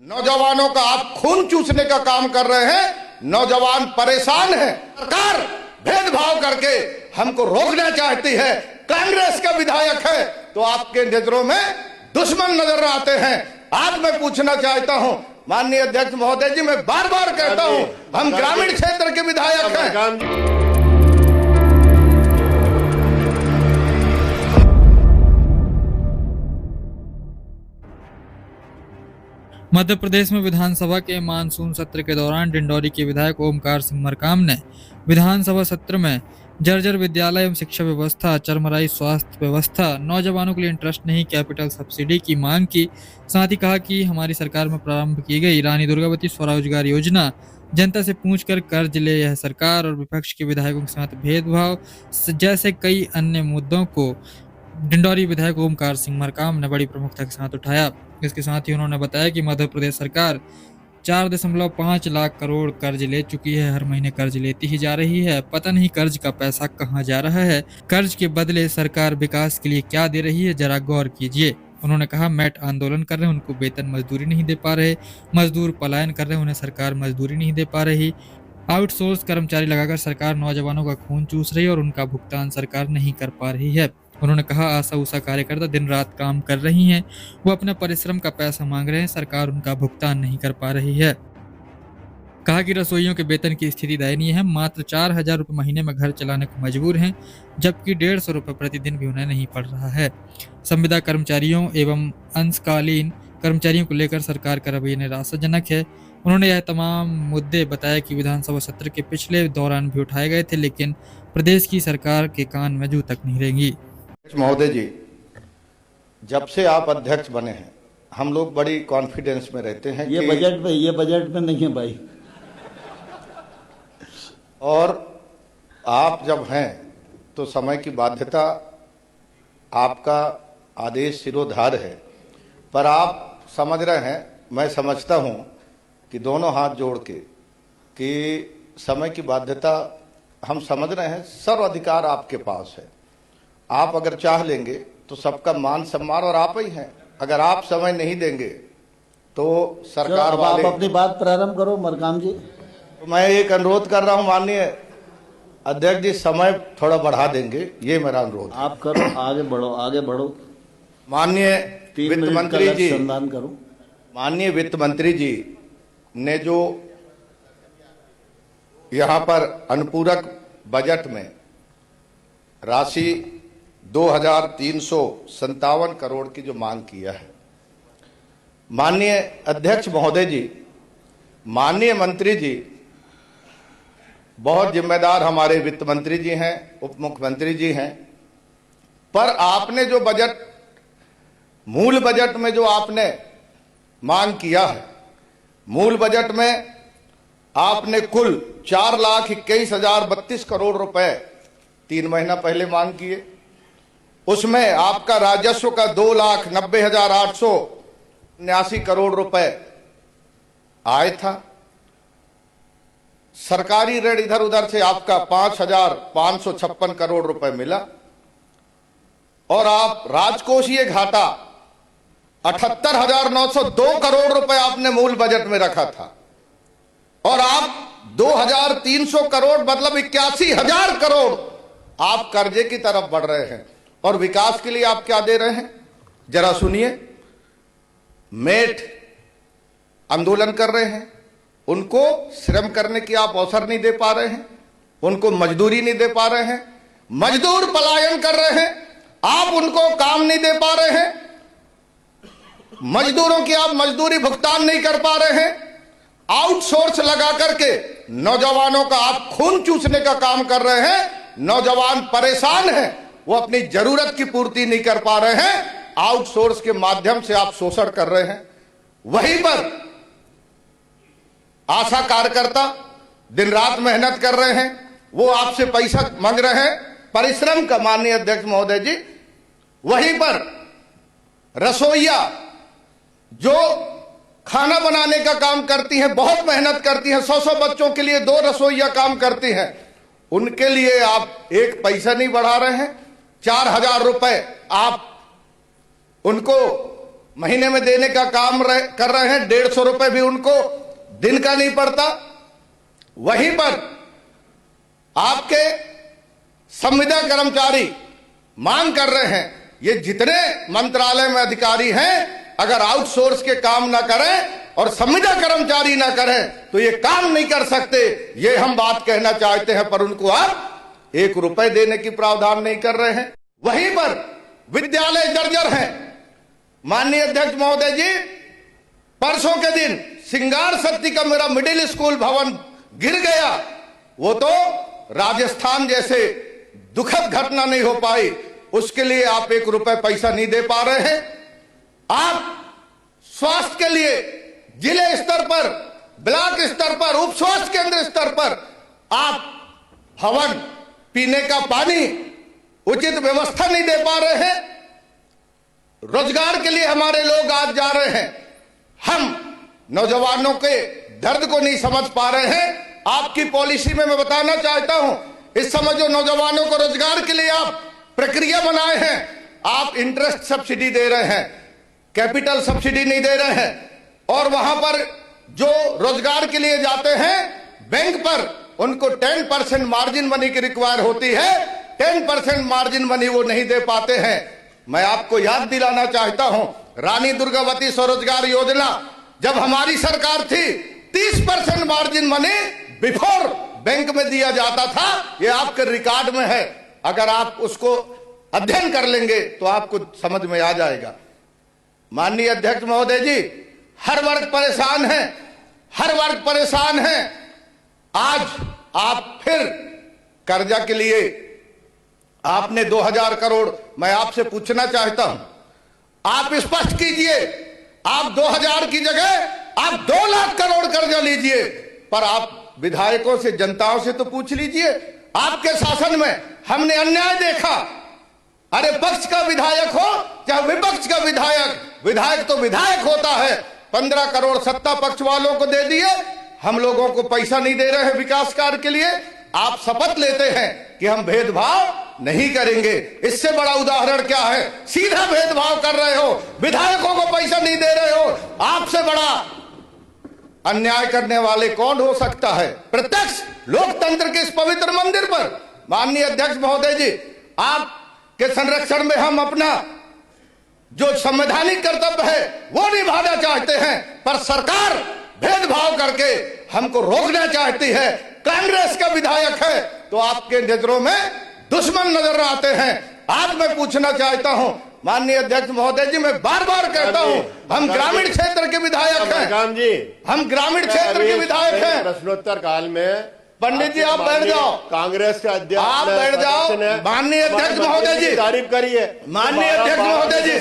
नौजवानों का आप खून चूसने का काम कर रहे हैं। नौजवान परेशान हैं। सरकार भेदभाव करके हमको रोकना चाहती है। कांग्रेस का विधायक है तो आपके नजरों में दुश्मन नजर आते हैं। आज मैं पूछना चाहता हूं माननीय अध्यक्ष महोदय जी, मैं बार बार कहता हूं हम ग्रामीण क्षेत्र के विधायक हैं। मध्य प्रदेश में विधानसभा के मानसून सत्र के दौरान डिंडौरी के विधायक ओमकार सिंह मरकाम ने विधानसभा सत्र में जर्जर विद्यालय एवं शिक्षा व्यवस्था, चरमराई स्वास्थ्य व्यवस्था, नौजवानों के लिए इंटरेस्ट नहीं कैपिटल सब्सिडी की मांग की। साथ ही कहा कि हमारी सरकार में प्रारंभ की गई रानी दुर्गावती स्वरोजगार योजना जनता से पूछकर कर्ज ले यह सरकार और विपक्ष के विधायकों के साथ भेदभाव जैसे कई अन्य मुद्दों को डिंडौरी विधायक ओमकार सिंह मरकाम ने बड़ी प्रमुखता के साथ उठाया। इसके साथ ही उन्होंने बताया कि मध्य प्रदेश सरकार 4.5 लाख करोड़ कर्ज ले चुकी है। हर महीने कर्ज लेती ही जा रही है। पता नहीं कर्ज का पैसा कहां जा रहा है। कर्ज के बदले सरकार विकास के लिए क्या दे रही है, जरा गौर कीजिए। उन्होंने कहा मैट आंदोलन कर रहे हैं, उनको वेतन मजदूरी नहीं दे पा रहे। मजदूर पलायन कर रहे हैं, उन्हें सरकार मजदूरी नहीं दे पा रही। आउटसोर्स कर्मचारी लगाकर सरकार नौजवानों का खून चूस रही है और उनका भुगतान सरकार नहीं कर पा रही है। उन्होंने कहा आशा उषा कार्यकर्ता दिन रात काम कर रही हैं, वो अपने परिश्रम का पैसा मांग रहे हैं, सरकार उनका भुगतान नहीं कर पा रही है। कहा कि रसोइयों के वेतन की स्थिति दयनीय है। मात्र 4,000 रुपये महीने में घर चलाने को मजबूर हैं, जबकि 150 रुपये प्रतिदिन भी उन्हें नहीं पड़ रहा है। संविदा कर्मचारियों एवं अंशकालीन कर्मचारियों को लेकर सरकार का रवैया निराशाजनक है। उन्होंने यह तमाम मुद्दे बताया कि विधानसभा सत्र के पिछले दौरान भी उठाए गए थे, लेकिन प्रदेश की सरकार के कान में जू तक नहीं रहेंगी। महोदय जी, जब से आप अध्यक्ष बने हैं हम लोग बड़ी कॉन्फिडेंस में रहते हैं। ये बजट में नहीं है भाई। और आप जब हैं तो समय की बाध्यता, आपका आदेश सिरोधार है, पर आप समझ रहे हैं, मैं समझता हूं कि दोनों हाथ जोड़ के कि समय की बाध्यता हम समझ रहे हैं। सर्व अधिकार आपके पास है। आप अगर चाह लेंगे तो सबका मान सम्मान और आप ही हैं। अगर आप समय नहीं देंगे तो सरकार वाले। आप अपनी बात प्रारंभ करो मरकाम जी। तो मैं एक अनुरोध कर रहा हूं माननीय अध्यक्ष जी, समय थोड़ा बढ़ा देंगे, ये मेरा अनुरोध। आप करो, आगे बढ़ो। माननीय वित्त मंत्री जी, करो। माननीय वित्त मंत्री जी ने जो यहाँ पर अनुपूरक बजट में राशि 2,357 करोड़ की जो मांग किया है, माननीय अध्यक्ष महोदय जी, माननीय मंत्री जी, बहुत जिम्मेदार हमारे वित्त मंत्री जी हैं, उप मुख्यमंत्री जी हैं, पर आपने जो बजट, मूल बजट में जो आपने मांग किया है, मूल बजट में आपने कुल 4,21,032 करोड़ रुपए 3 महीना पहले मांग किए। उसमें आपका राजस्व का 2,90,879 करोड़ रुपए आय था। सरकारी ऋण इधर उधर से आपका 5,556 करोड़ रुपए मिला और आप राजकोषीय घाटा 78,902 करोड़ रुपए आपने मूल बजट में रखा था और आप 2,300 करोड़ मतलब 81,000 करोड़ आप कर्जे की तरफ बढ़ रहे हैं। और विकास के लिए आप क्या दे रहे हैं जरा सुनिए। मेट आंदोलन कर रहे हैं, उनको श्रम करने की आप अवसर नहीं दे पा रहे हैं, उनको मजदूरी नहीं दे पा रहे हैं, मजदूर पलायन कर रहे हैं, आप उनको काम नहीं दे पा रहे हैं, मजदूरों की आप मजदूरी भुगतान नहीं कर पा रहे हैं, आउटसोर्स लगा करके नौजवानों का आप खून चूसने का काम कर रहे हैं। नौजवान परेशान हैं, वो अपनी जरूरत की पूर्ति नहीं कर पा रहे हैं, आउटसोर्स के माध्यम से आप शोषण कर रहे हैं। वहीं पर आशा कार्यकर्ता दिन रात मेहनत कर रहे हैं, वो आपसे पैसा मांग रहे हैं, परिश्रम का। माननीय अध्यक्ष महोदय जी, वहीं पर रसोइया जो खाना बनाने का काम करती हैं, बहुत मेहनत करती हैं, 100 बच्चों के लिए 2 रसोइया काम करती हैं, उनके लिए आप एक पैसा नहीं बढ़ा रहे हैं। 4,000 रुपए आप उनको महीने में देने का काम कर रहे हैं, 150 रुपए भी उनको दिन का नहीं पड़ता। वहीं पर आपके संविदा कर्मचारी मांग कर रहे हैं, ये जितने मंत्रालय में अधिकारी हैं, अगर आउटसोर्स के काम ना करें और संविदा कर्मचारी ना करें तो ये काम नहीं कर सकते। ये हम बात कहना चाहते हैं, पर उनको आप 1 रुपए देने की प्रावधान नहीं कर रहे हैं। वहीं पर विद्यालय जर्जर हैं। माननीय अध्यक्ष महोदय जी, परसों के दिन सिंगार सत्ती का मेरा मिडिल स्कूल भवन गिर गया। वो तो राजस्थान जैसे दुखद घटना नहीं हो पाई, उसके लिए आप 1 रुपए पैसा नहीं दे पा रहे हैं। आप स्वास्थ्य के लिए जिले स्तर पर, ब्लॉक स्तर पर, उप स्वास्थ्य केंद्र स्तर पर आप भवन, पीने का पानी, उचित व्यवस्था नहीं दे पा रहे हैं। रोजगार के लिए हमारे लोग आज जा रहे हैं, हम नौजवानों के दर्द को नहीं समझ पा रहे हैं। आपकी पॉलिसी में मैं बताना चाहता हूं, इस समय जो नौजवानों को रोजगार के लिए आप प्रक्रिया बनाए हैं, आप इंटरेस्ट सब्सिडी दे रहे हैं, कैपिटल सब्सिडी नहीं दे रहे हैं। और वहां पर जो रोजगार के लिए जाते हैं बैंक पर, उनको 10% मार्जिन मनी की रिक्वायर होती है, 10% मार्जिन मनी वो नहीं दे पाते हैं। मैं आपको याद दिलाना चाहता हूं, रानी दुर्गावती स्वरोजगार योजना जब हमारी सरकार थी, 30% मार्जिन मनी बिफोर बैंक में दिया जाता था। ये आपके रिकॉर्ड में है, अगर आप उसको अध्ययन कर लेंगे तो आपको समझ में आ जाएगा। माननीय अध्यक्ष महोदय जी, हर वर्ग परेशान है, हर वर्ग परेशान है। आज आप फिर कर्जा के लिए आपने 2000 करोड़, मैं आपसे पूछना चाहता हूं, आप स्पष्ट कीजिए, आप 2000 की जगह आप 2 लाख करोड़ कर्जा लीजिए, पर आप विधायकों से, जनताओं से तो पूछ लीजिए। आपके शासन में हमने अन्याय देखा। अरे पक्ष का विधायक हो चाहे विपक्ष का विधायक, विधायक तो विधायक होता है। 15 करोड़ सत्ता पक्ष वालों को दे दिए, हम लोगों को पैसा नहीं दे रहे हैं विकास कार्य के लिए। आप शपथ लेते हैं कि हम भेदभाव नहीं करेंगे। इससे बड़ा उदाहरण क्या है? सीधा भेदभाव कर रहे हो, विधायकों को पैसा नहीं दे रहे हो। आपसे बड़ा अन्याय करने वाले कौन हो सकता है? प्रत्यक्ष लोकतंत्र के इस पवित्र मंदिर पर माननीय अध्यक्ष महोदय जी, आपके संरक्षण में हम अपना जो संवैधानिक कर्तव्य है वो निभाना चाहते हैं, पर सरकार भेदभाव करके हमको रोकना चाहती है। कांग्रेस का विधायक है तो आपके नजरों में दुश्मन नजर आते हैं। आज मैं पूछना चाहता हूं माननीय अध्यक्ष महोदय जी, मैं बार बार कहता हूं, हम ग्रामीण क्षेत्र के विधायक हैं, हम ग्रामीण क्षेत्र के विधायक हैं। प्रश्नोत्तर काल में पंडित जी आप बैठ जाओ, कांग्रेस के अध्यक्ष आप बैठ जाओ। माननीय अध्यक्ष महोदय जी, तारीफ करिए। माननीय अध्यक्ष महोदय जी,